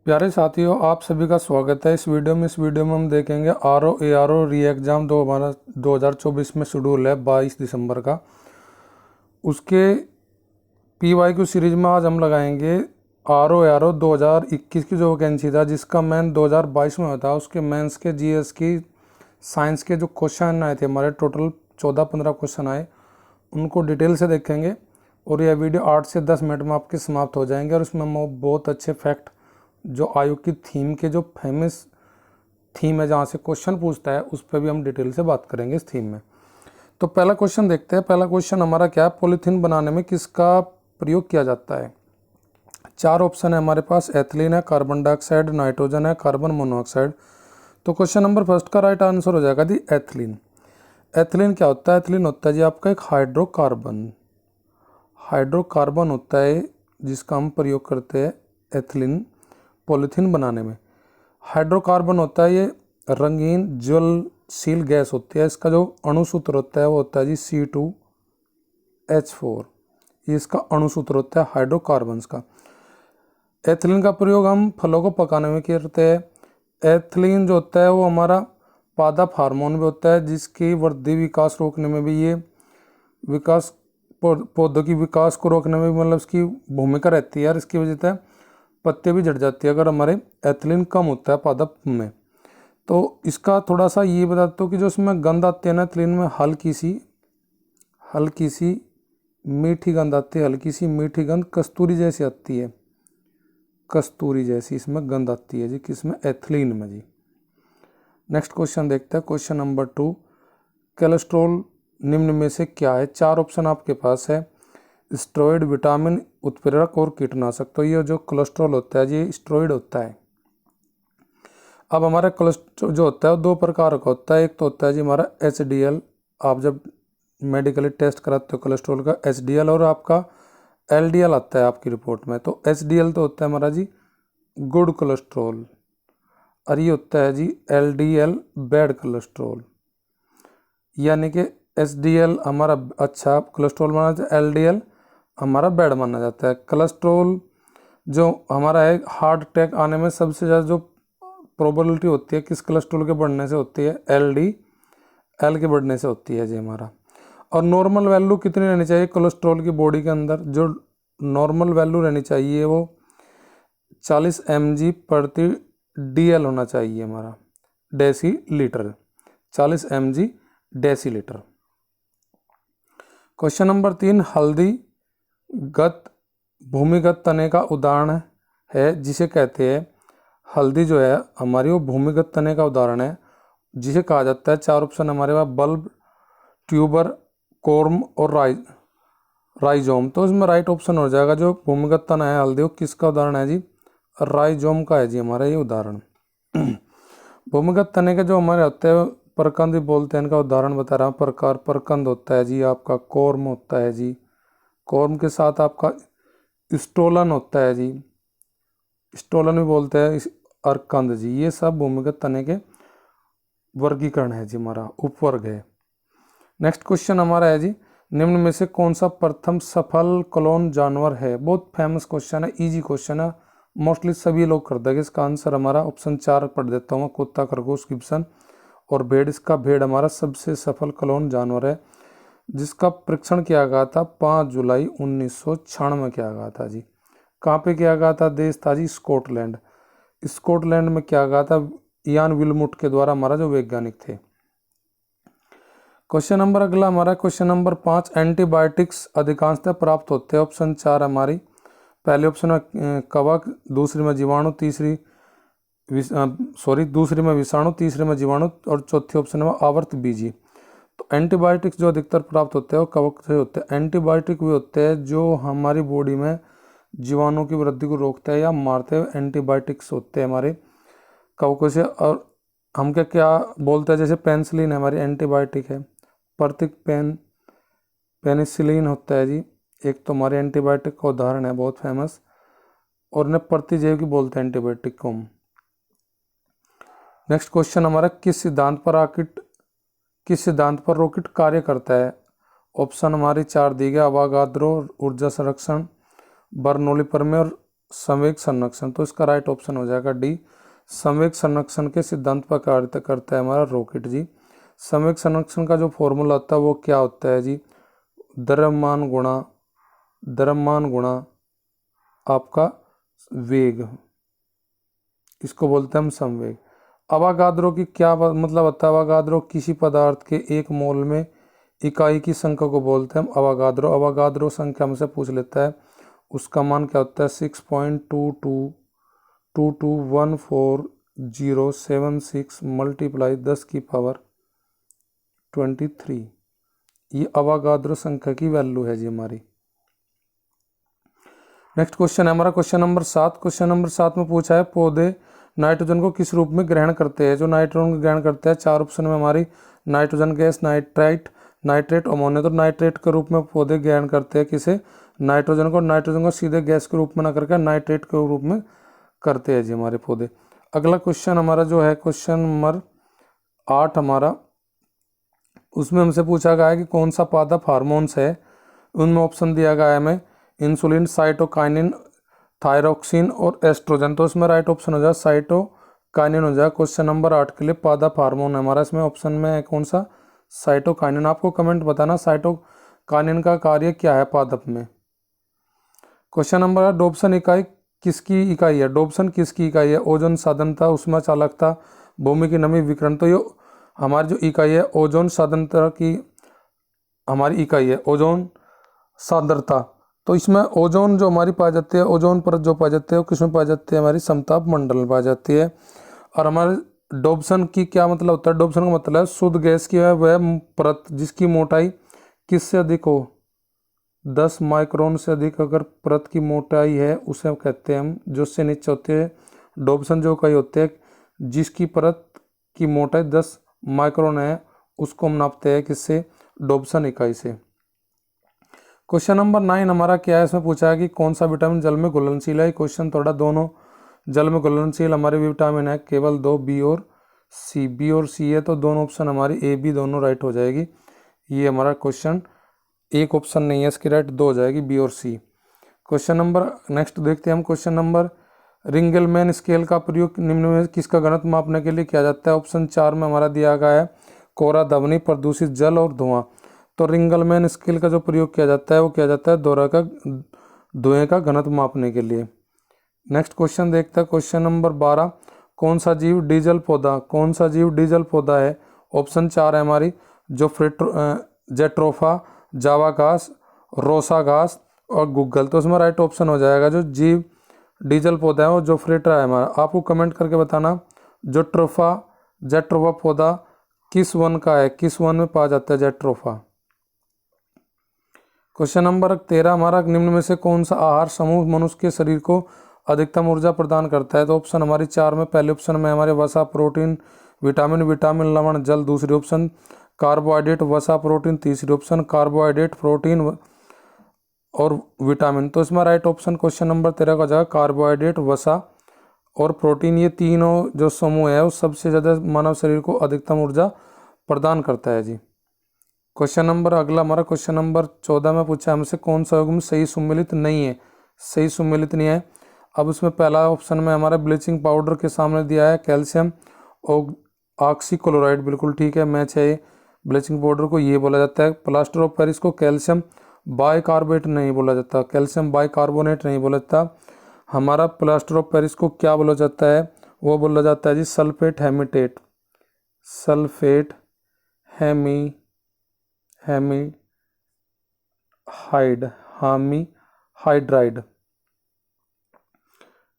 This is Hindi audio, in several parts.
प्यारे साथियों, आप सभी का स्वागत है इस वीडियो में हम देखेंगे आरओ एआरओ री एग्ज़ाम 2024 में शेड्यूल है 22 दिसंबर का। उसके पीवाईक्यू सीरीज में आज हम लगाएंगे आरओ एआरओ 2021 की जो वैकेंसी था, जिसका मेन 2022 में हुआ था। उसके मेंस के जीएस की साइंस के जो क्वेश्चन आए थे, हमारे टोटल 14-15 क्वेश्चन आए, उनको डिटेल से देखेंगे और यह वीडियो 8 से 10 मिनट में आपके समाप्त हो जाएंगे। और उसमें हम बहुत अच्छे फैक्ट जो आयोग की थीम के जो फेमस थीम है जहाँ से क्वेश्चन पूछता है, उस पर भी हम डिटेल से बात करेंगे इस थीम में। तो पहला क्वेश्चन देखते हैं। पहला क्वेश्चन हमारा क्या है, पॉलीथीन बनाने में किसका प्रयोग किया जाता है। 4 ऑप्शन है हमारे पास, एथिलीन है, कार्बन डाइऑक्साइड, नाइट्रोजन है, कार्बन मोनोऑक्साइड। तो क्वेश्चन नंबर फर्स्ट का राइट आंसर हो जाएगा जी एथिलीन। एथिलीन क्या होता है? एथिलीन होता है जी आपका एक हाइड्रोकार्बन होता है जिसका हम प्रयोग करते हैं एथिलीन पॉलीथीन बनाने में। हाइड्रोकार्बन होता है ये रंगीन ज्वलनशील गैस होती है। इसका जो अणु सूत्र होता है वो होता है जी C2H4। ये इसका अणु सूत्र होता है हाइड्रोकार्बन्स का। एथिलीन का प्रयोग हम फलों को पकाने में करते हैं। एथिलीन जो होता है वो हमारा पादप हार्मोन भी होता है, जिसकी वृद्धि विकास रोकने में भी ये विकास पौधों की विकास को रोकने में भी मतलब इसकी भूमिका रहती है। और इसकी वजह से पत्ते भी झड़ जाती है अगर हमारे एथिलीन कम होता है पादप में। तो इसका थोड़ा सा ये बताता हूँ कि जो इसमें गंध आती है ना एथिलीन में, हल्की सी मीठी गंध आती है, हल्की सी मीठी गंध कस्तूरी जैसी आती है, कस्तूरी जैसी इसमें गंध आती है जी, किसमें? एथिलीन में जी। नेक्स्ट क्वेश्चन देखते हैं, क्वेश्चन नंबर 2। कोलेस्ट्रॉल निम्न में से क्या है? 4 ऑप्शन आपके पास है, स्टेरॉइड, विटामिन, उत्प्रेरक और कीटनाशक। तो ये जो कोलेस्ट्रॉल होता है जी स्टेरॉइड होता है। अब हमारा कोलेस्ट्रॉल जो होता है वो 2 प्रकार का होता है। एक तो होता है जी हमारा HDL, आप जब मेडिकली टेस्ट कराते हो कोलेस्ट्रॉल का HDL, और आपका LDL आता है आपकी रिपोर्ट में। तो HDL तो होता है हमारा जी गुड कोलेस्ट्रॉल, और ये होता है जी LDL बैड कोलेस्ट्रॉल। यानी कि HDL हमारा अच्छा कोलेस्ट्रॉल माना जाता है, LDL हमारा बैड माना जाता है। कोलेस्ट्रॉल जो हमारा है, हार्ट अटैक आने में सबसे ज़्यादा जो प्रोबेबिलिटी होती है किस कोलेस्ट्रॉल के बढ़ने से होती है? LDL के बढ़ने से होती है जी हमारा। और नॉर्मल वैल्यू कितनी रहनी चाहिए कोलेस्ट्रॉल की बॉडी के अंदर? जो नॉर्मल वैल्यू रहनी चाहिए वो 40 mg/dl होना चाहिए हमारा, डेसीलीटर, 40 mg/डेसीलीटर। क्वेश्चन नंबर 3, हल्दी भूमिगत तने का उदाहरण है जिसे कहते हैं। हल्दी जो है हमारी वो भूमिगत तने का उदाहरण है जिसे कहा जाता है। 4 ऑप्शन हमारे पास, बल्ब, ट्यूबर, कॉर्म और राइजोम। तो इसमें राइट ऑप्शन हो जाएगा जो भूमिगत तना है हल्दी, वो किसका उदाहरण है जी? राइजोम का है जी हमारा ये उदाहरण। भूमिगत तने के जो हमारे होते हैं परकंद भी बोलते हैं, इनका उदाहरण बता रहा हूँ। प्रकार परकंद होता है जी आपका, कॉर्म होता है जी, कॉर्म के साथ आपका स्टोलन होता है जी, स्टोलन भी बोलते हैं, और कंद जी। ये सब भूमिगत तने के वर्गीकरण है जी, हमारा उपवर्ग है। नेक्स्ट क्वेश्चन हमारा है जी, निम्न में से कौन सा प्रथम सफल क्लोन जानवर है? बहुत फेमस क्वेश्चन है, इजी क्वेश्चन है, मोस्टली सभी लोग कर देंगे। इसका आंसर हमारा ऑप्शन 4 पढ़ देता हूँ, कुत्ता, खरगोश, गिब्सन और भेड़। इसका भेड़ हमारा सबसे सफल क्लोन जानवर है, जिसका परीक्षण किया गया था 5 जुलाई 1996 में किया गया था जी। कहाँ पे किया गया था? देश था जी स्कॉटलैंड। स्कॉटलैंड में किया गया था इयान विल्मुट के द्वारा, हमारा जो वैज्ञानिक थे। क्वेश्चन नंबर अगला हमारा क्वेश्चन नंबर 5, एंटीबायोटिक्स अधिकांशतः प्राप्त होते हैं। ऑप्शन 4 हमारी, पहले ऑप्शन में कवक, दूसरी में जीवाणु, दूसरी में विषाणु, तीसरे में जीवाणु और चौथी ऑप्शन में आवर्त बीजी। तो एंटीबायोटिक्स जो अधिकतर प्राप्त होते हैं वो कवक से होते हैं। एंटीबायोटिक भी होते हैं जो हमारी बॉडी में जीवाणु की वृद्धि को रोकते हैं या मारते हैं, एंटीबायोटिक्स होते हैं हमारे कवकों से। और हम क्या क्या बोलते हैं, जैसे पेनिसिलिन हमारी एंटीबायोटिक है, पेनिसिलिन होता है जी, एक तो हमारे एंटीबायोटिक का उदाहरण है बहुत फेमस, और इन्हें प्रतिजैविक बोलते हैं एंटीबायोटिक को। नेक्स्ट क्वेश्चन हमारा, किस सिद्धांत पर रॉकेट कार्य करता है? ऑप्शन हमारी 4 दी गई, अवागाद्रो, ऊर्जा संरक्षण, बर्नौली प्रमेय और संवेग संरक्षण, तो इसका राइट ऑप्शन हो जाएगा डी। संवेग संरक्षण के सिद्धांत पर कार्य करता है हमारा रॉकेट जी। संवेग संरक्षण का जो फॉर्मूला होता है वो क्या होता है जी? द्रव्यमान गुणा आपका वेग, इसको बोलते हैं हम संवेग। अवागाद्रो की क्या मतलब होता है? अवागाद्रो किसी पदार्थ के एक मोल में इकाई की संख्या को बोलते हैं हम अवागाद्रो। अवागाद्रो संख्या हमसे पूछ लेता है, उसका मान क्या होता है? 6.22221407 मल्टीप्लाई 10⁻23। ये अवागाद्रो संख्या की वैल्यू है जी हमारी। नेक्स्ट क्वेश्चन है हमारा क्वेश्चन नंबर 7। क्वेश्चन नंबर 7 में पूछा है पौधे नाइट्रोजन को किस रूप में ग्रहण करते हैं? जो नाइट्रोजन को ग्रहण करते हैं, चार ऑप्शन में हमारी नाइट्रोजन गैस, नाइट्रेट, अमोनिया। तो नाइट्रेट के रूप में पौधे ग्रहण करते हैं किसे? नाइट्रोजन को। नाइट्रोजन को सीधे गैस के रूप में ना करके नाइट्रेट के रूप में करते हैं जी हमारे पौधे। अगला क्वेश्चन हमारा जो है क्वेश्चन नंबर 8 हमारा, उसमें हमसे पूछा गया है कि कौन सा पादप हार्मोन्स है। उनमें ऑप्शन दिया गया है हमें इंसुलिन, साइटोकाइनिन, थायरोक्सिन और एस्ट्रोजन। तो इसमें राइट ऑप्शन हो जाए साइटोकाइनिन हो जाए। क्वेश्चन नंबर 8 के लिए पादप हार्मोन है हमारा, इसमें ऑप्शन में है कौन सा? साइटोकाइनिन। आपको कमेंट बताना साइटोकाइनिन का कार्य क्या है पादप में। क्वेश्चन नंबर 8, डोप्सन इकाई किसकी इकाई है? डोप्सन किसकी इकाई है? ओजोन सांद्रता, उष्मा चालकता, भूमि की नमी, विकिरण। तो ये हमारी जो इकाई है ओजोन सांद्रता की हमारी इकाई है ओजोन सांद्रता। तो इसमें ओजोन जो हमारी पाई जाती है, ओजोन परत जो पाई जाती है वो किसमें पाई जाती है? हमारी समताप मंडल में पाई जाती है। और हमारे डोप्सन की क्या मतलब होता है? डोप्सन का मतलब है शुद्ध गैस की है वह परत जिसकी मोटाई किससे अधिक हो? 10 माइक्रोन से अधिक अगर परत की मोटाई है उसे कहते हैं हम, जो उससे नीचे होते हैं डोप्सन जो इकाई होते हैं जिसकी परत की मोटाई 10 माइक्रोन है, उसको हम नापते हैं किससे? डोप्सन इकाई से। क्वेश्चन नंबर 9 हमारा क्या है, इसमें पूछा है कि कौन सा विटामिन जल में घुलनशील है। क्वेश्चन थोड़ा दोनों जल में घुलनशील हमारे विटामिन है केवल 2, बी और सी। बी और सी है तो दोनों ऑप्शन हमारी ए बी दोनों राइट हो जाएगी। ये हमारा क्वेश्चन एक ऑप्शन नहीं है इसकी राइट, 2 हो जाएगी बी और सी। क्वेश्चन नंबर नेक्स्ट देखते हैं हम क्वेश्चन नंबर, रिंगलमैन स्केल का प्रयोग निम्न में किसका घनत्व मापने के लिए किया जाता है? ऑप्शन 4 में हमारा दिया गया है कोरा, ध्वनि, प्रदूषित जल और धुआं। तो रिंगलमैन स्केल का जो प्रयोग किया जाता है वो किया जाता है धुएं का घनत्व मापने के लिए। नेक्स्ट क्वेश्चन देखते हैं क्वेश्चन नंबर 12, कौन सा जीव डीजल पौधा है? ऑप्शन 4 है हमारी जो जेट्रोफा, जावा घास, रोसा घास और गुग्गल। तो इसमें राइट ऑप्शन हो जाएगा जो जीव डीजल पौधा है वो जो फ्रेट्रा है हमारा। आपको कमेंट करके बताना जेट्रोफा पौधा किस वन का है, किस वन में पाया जाता है जेट्रोफा। क्वेश्चन नंबर 13 हमारा, निम्न में से कौन सा आहार समूह मनुष्य के शरीर को अधिकतम ऊर्जा प्रदान करता है? तो ऑप्शन हमारी 4 में पहले ऑप्शन में हमारे वसा, प्रोटीन, विटामिन, लवण, जल। दूसरी ऑप्शन कार्बोहाइड्रेट, वसा, प्रोटीन। तीसरी ऑप्शन कार्बोहाइड्रेट, प्रोटीन और विटामिन। तो इसमें राइट ऑप्शन क्वेश्चन नंबर 13 का जाएगा कार्बोहाइड्रेट, वसा और प्रोटीन। ये तीनों जो समूह है वो सबसे ज़्यादा मानव शरीर को अधिकतम ऊर्जा प्रदान करता है जी। क्वेश्चन नंबर अगला हमारा क्वेश्चन नंबर 14 में पूछा हमसे कौन सा युग्म सही सुमेलित नहीं है, सही सुमेलित नहीं है। अब उसमें पहला ऑप्शन में हमारा ब्लीचिंग पाउडर के सामने दिया है कैल्शियम और ऑक्सीक्लोराइड, बिल्कुल ठीक है, मैच है। ब्लीचिंग पाउडर को ये बोला जाता है। प्लास्टर ऑफ पेरिस को कैल्शियम बाइकार्बोनेट नहीं बोला जाता, कैल्शियम बाइकार्बोनेट नहीं बोला जाता। हमारा प्लास्टर ऑफ पेरिस को क्या बोला जाता है? वो बोला जाता है जी सल्फेट हेमिटेट, सल्फेट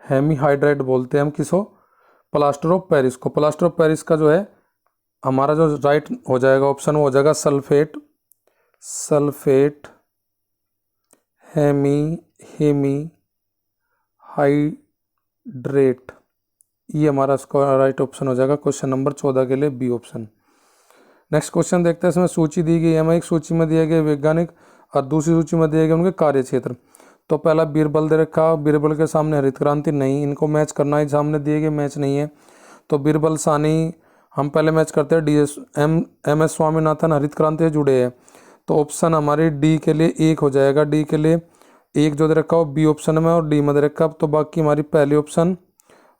हेमीहाइड्राइड बोलते हैं हम किसको? प्लास्टर ऑफ पेरिस को। प्लास्टर ऑफ पेरिस का जो है हमारा जो राइट हो जाएगा ऑप्शन वो हो जाएगा सल्फेट हेमीहाइड्रेट। ये हमारा इसका राइट ऑप्शन हो जाएगा क्वेश्चन नंबर 14 के लिए बी ऑप्शन। नेक्स्ट क्वेश्चन देखते हैं, इसमें सूची दी गई है हमें, एक सूची में दिए गए वैज्ञानिक और दूसरी सूची में दिए गए उनके कार्य क्षेत्र। तो पहला बीरबल दे रखा, बीरबल के सामने हरित क्रांति नहीं, इनको मैच करना है, सामने दिए गए मैच नहीं है। तो बीरबल सानी हम पहले मैच करते हैं, एम एस स्वामीनाथन हरित क्रांति से जुड़े हैं। तो ऑप्शन हमारी डी के लिए 1 हो जाएगा, डी के लिए एक जो दे रखा हो बी ऑप्शन में और डी में दे रखा, तो बाकी हमारी पहली ऑप्शन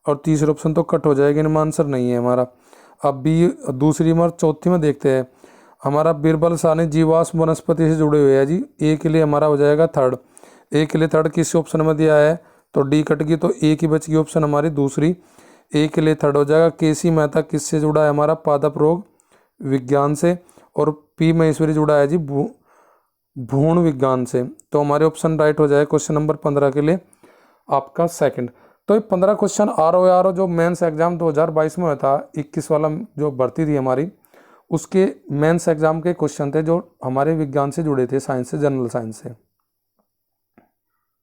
और तीसरी ऑप्शन तो कट हो जाएगी, इनमें आंसर नहीं है हमारा। अब बी दूसरी और चौथी में देखते हैं। हमारा बीरबल सानी जीवाश्म वनस्पति से जुड़े हुए हैं जी, ए के लिए हमारा हो जाएगा थर्ड। ए के लिए थर्ड किस ऑप्शन में दिया है, तो डी कट गई, तो ए की बच गई ऑप्शन हमारी दूसरी। ए के लिए थर्ड हो जाएगा। केसी मेहता किससे जुड़ा है, हमारा पादप रोग विज्ञान से। और पी महेश्वरी जुड़ा है जी भ्रूण विज्ञान से। तो हमारे ऑप्शन राइट हो जाए क्वेश्चन नंबर 15 के लिए आपका सेकंड। तो ये 15 क्वेश्चन आर जो मेंस एग्जाम 2022 में हुआ था, 21 वाला जो भर्ती थी हमारी, उसके मेंस एग्जाम के क्वेश्चन थे जो हमारे विज्ञान से जुड़े थे, साइंस से, जनरल साइंस से।